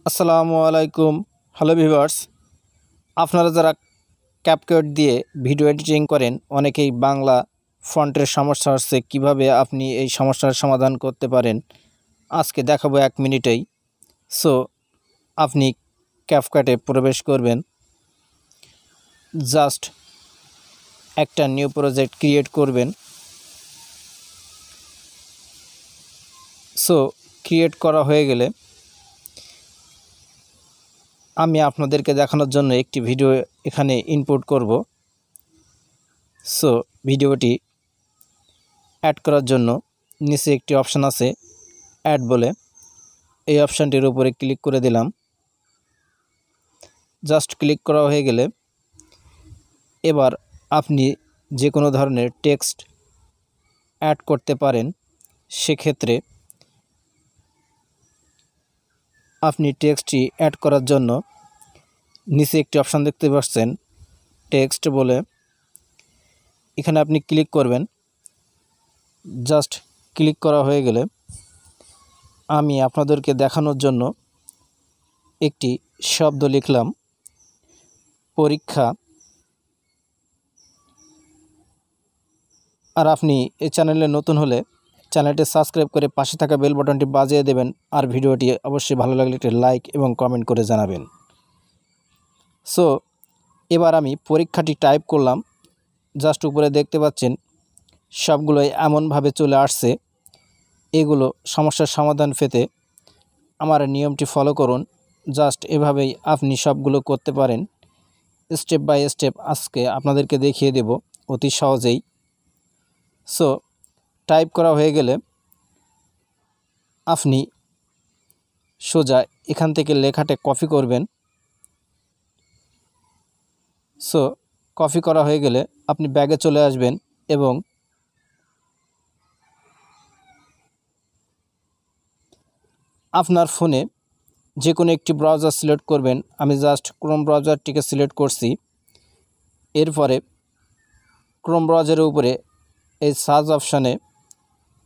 আসসালামু আলাইকুম। Hello viewers, আপনারা যারা ক্যাপকাট দিয়ে ভিডিও এডিটিং করেন অনেকেই বাংলা ফন্টের সমস্যা হচ্ছে, কিভাবে আপনি এই সমস্যার সমাধান করতে পারেন আজকে দেখাবো 1 মিনিটেই। সো আপনি ক্যাপকাটে প্রবেশ করবেন, জাস্ট একটা নিউ প্রজেক্ট ক্রিয়েট করবেন। সো ক্রিয়েট করা হয়ে গেলে আমি আপনাদেরকে দেখানোর জন্য একটি ভিডিও এখানে ইনপুট করব। সো ভিডিওটি অ্যাড করার জন্য নিচে একটি অপশান আছে অ্যাড বলে, এই অপশানটির উপরে ক্লিক করে দিলাম। জাস্ট ক্লিক করা হয়ে গেলে এবার আপনি যে কোনো ধরনের টেক্সট অ্যাড করতে পারেন। সেক্ষেত্রে আপনি টেক্সটটি অ্যাড করার জন্য নিচে একটি অপশান দেখতে পাচ্ছেন টেক্সট বলে, এখানে আপনি ক্লিক করবেন। জাস্ট ক্লিক করা হয়ে গেলে আমি আপনাদেরকে দেখানোর জন্য একটি শব্দ লিখলাম, পরীক্ষা। আর আপনি এই চ্যানেলে নতুন হলে চ্যানেলটি সাবস্ক্রাইব করে পাশে থাকা বেল বাটনটি বাজিয়ে দেবেন। আর ভিডিওটি অবশ্যই ভালো লাগলে একটি লাইক এবং কমেন্ট করে জানাবেন। সো এবার আমি পরীক্ষাটি টাইপ করলাম। জাস্ট উপরে দেখতে পাচ্ছেন সবগুলোই এমনভাবে চলে আসছে। এগুলো সমস্যার সমাধান পেতে আমার নিয়মটি ফলো করুন। জাস্ট এভাবেই আপনি সবগুলো করতে পারেন। স্টেপ বাই স্টেপ আজকে আপনাদেরকে দেখিয়ে দেব অতি সহজেই। সো টাইপ করা হয়ে গেলে আপনি সোজা এখান থেকে লেখাটা কপি করবেন। সো কপি করা হয়ে গেলে আপনি ব্যাগে চলে আসবেন এবং আপনার ফোনে যে কোনো একটি ব্রাউজার সিলেক্ট করবেন। আমি জাস্ট ক্রোম ব্রাউজারটিকে সিলেক্ট করছি। এরপরে ক্রোম ব্রাউজারের উপরে এই সার্চ অপশানে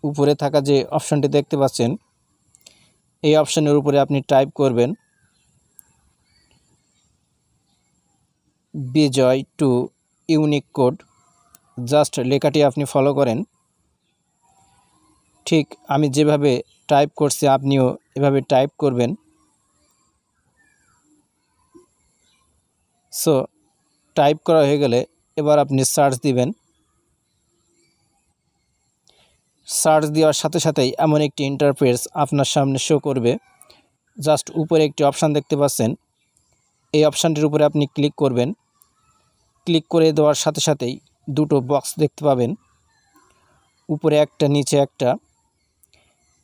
উপরে থাকা যে অপশানটি দেখতে পাচ্ছেন, এই অপশানের উপরে আপনি টাইপ করবেন বিজয় টু ইউনিক কোড। জাস্ট লেখাটি আপনি ফলো করেন। ঠিক আমি যেভাবে টাইপ করছি আপনিও এভাবে টাইপ করবেন। সো টাইপ করা হয়ে গেলে এবার আপনি সার্চ দিবেন। সার্চ দেওয়ার সাথে সাথেই এমন একটি ইন্টারফেস আপনার সামনে শো করবে। জাস্ট উপরে একটি অপশান দেখতে পাচ্ছেন, এই অপশানটির উপরে আপনি ক্লিক করবেন। ক্লিক করে দেওয়ার সাথে সাথেই দুটো বক্স দেখতে পাবেন, উপরে একটা নিচে একটা।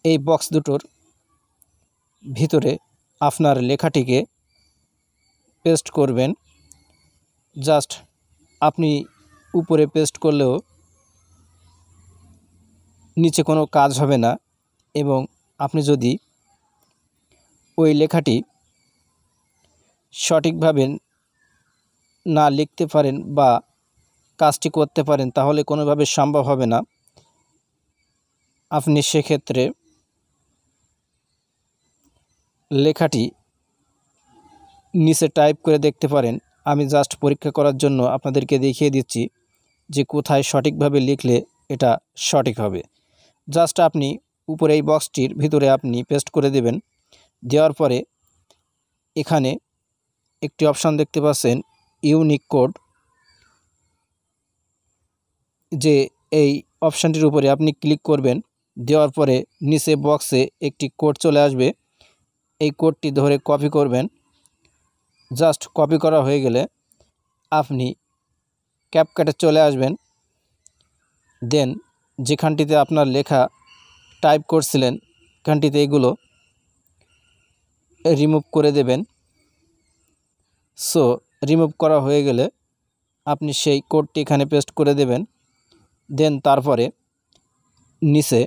এই বক্স দুটোর ভিতরে আপনার লেখাটিকে পেস্ট করবেন। জাস্ট আপনি উপরে পেস্ট করলেও নিচে কোনো কাজ হবে না। এবং আপনি যদি ওই লেখাটি সঠিকভাবে না লিখতে পারেন বা কাজটি করতে পারেন তাহলে কোনোভাবে সম্ভব হবে না। আপনি সেক্ষেত্রে লেখাটি নিচে টাইপ করে দেখতে পারেন। আমি জাস্ট পরীক্ষা করার জন্য আপনাদেরকে দেখিয়ে দিচ্ছি যে কোথায় সঠিকভাবে লিখলে এটা সঠিক হবে। জাস্ট আপনি উপরে এই বক্সটির ভিতরে আপনি পেস্ট করে দেবেন। দেওয়ার পরে এখানে একটি অপশান দেখতে পাচ্ছেন ইউনিক কোড, যে এই অপশানটির উপরে আপনি ক্লিক করবেন। দেওয়ার পরে নিচে বক্সে একটি কোড চলে আসবে, এই কোডটি ধরে কপি করবেন। জাস্ট কপি করা হয়ে গেলে আপনি ক্যাপকাটে চলে আসবেন। দেন যেখানটিতে আপনার লেখা টাইপ করছিলেন এখানটিতে এগুলো রিমুভ করে দেবেন। সো রিমুভ করা হয়ে গেলে আপনি সেই কোডটি এখানে পেস্ট করে দেবেন। দেন তারপরে নিচে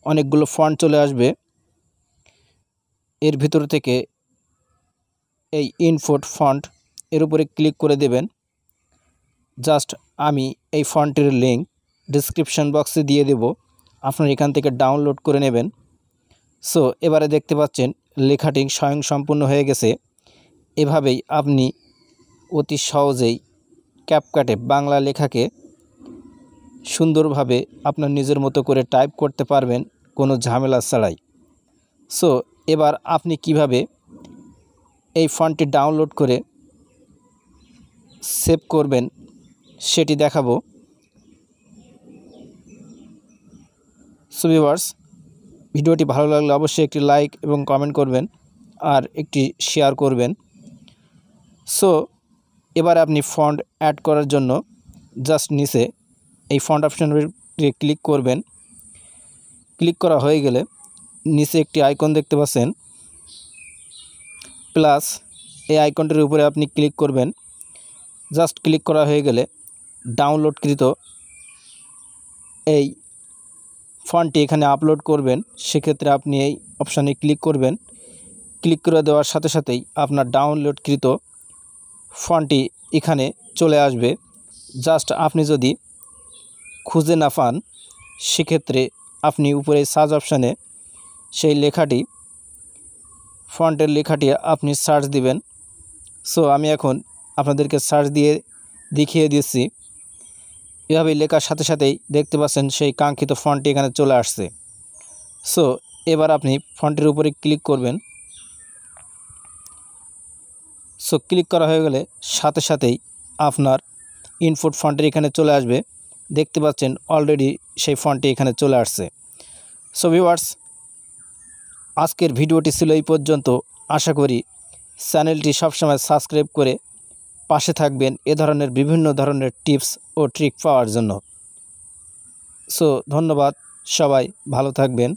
অনেকগুলো ফন্ট চলে আসবে, এর ভিতর থেকে এই ইনপুট ফন্ট এর উপরে ক্লিক করে দেবেন। জাস্ট আমি এই ফন্টের লিঙ্ক ডিসক্রিপশন বক্সে দিয়ে দেব, আপনারা এখান থেকে ডাউনলোড করে নেবেন। সো এবারে দেখতে পাচ্ছেন লেখাটি স্বয়ংসম্পূর্ণ হয়ে গেছে। এভাবেই আপনি অতি সহজেই ক্যাপকাটে বাংলা লেখাকে সুন্দরভাবে আপনার নিজের মতো করে টাইপ করতে পারবেন কোনো ঝামেলা ছাড়াই। সো এবার আপনি কিভাবে এই ফন্টটি ডাউনলোড করে সেভ করবেন সেটি দেখাবো। সো ভিউয়ার্স, ভিডিওটি ভালো লাগলে অবশ্যই একটি লাইক এবং কমেন্ট করবেন আর একটি শেয়ার করবেন। সো এবার আপনি ফন্ট অ্যাড করার জন্য জাস্ট নিচে এই ফন্ট অপশানে ক্লিক করবেন। ক্লিক করা হয়ে গেলে নিচে একটি আইকন দেখতে পাচ্ছেন প্লাস, এই আইকনটির উপরে আপনি ক্লিক করবেন। জাস্ট ক্লিক করা হয়ে গেলে ডাউনলোডকৃত এই ফন্টটি এখানে আপলোড করবেন। সেক্ষেত্রে আপনি এই অপশানে ক্লিক করবেন। ক্লিক করে দেওয়ার সাথে সাথেই আপনার ডাউনলোডকৃত ফন্টটি এখানে চলে আসবে। জাস্ট আপনি যদি খুঁজে না পান সেক্ষেত্রে আপনি উপরে সার্চ অপশানে সেই লেখাটি, ফন্টের লেখাটি আপনি সার্চ দিবেন। সো আমি এখন আপনাদেরকে সার্চ দিয়ে দেখিয়ে দিচ্ছি। এভাবে লেখার সাথে সাথেই দেখতে পাচ্ছেন সেই কাঙ্ক্ষিত ফন্টটি এখানে চলে আসছে। সো এবার আপনি ফন্টের উপরে ক্লিক করবেন। সো ক্লিক করা হয়ে গেলে সাথে সাথেই আপনার ইনপুট ফন্টের এখানে চলে আসবে। দেখতে পাচ্ছেন অলরেডি সেই ফন্টটি এখানে চলে আসছে। সো ভিউয়ার্স, আজকের ভিডিওটি ছিল এই পর্যন্ত। আশা করি চ্যানেলটি সবসময় সাবস্ক্রাইব করে পাশে থাকবেন এ ধরনের বিভিন্ন ধরনের টিপস ও ট্রিক পাওয়ার জন্য। সো ধন্যবাদ, সবাই ভালো থাকবেন।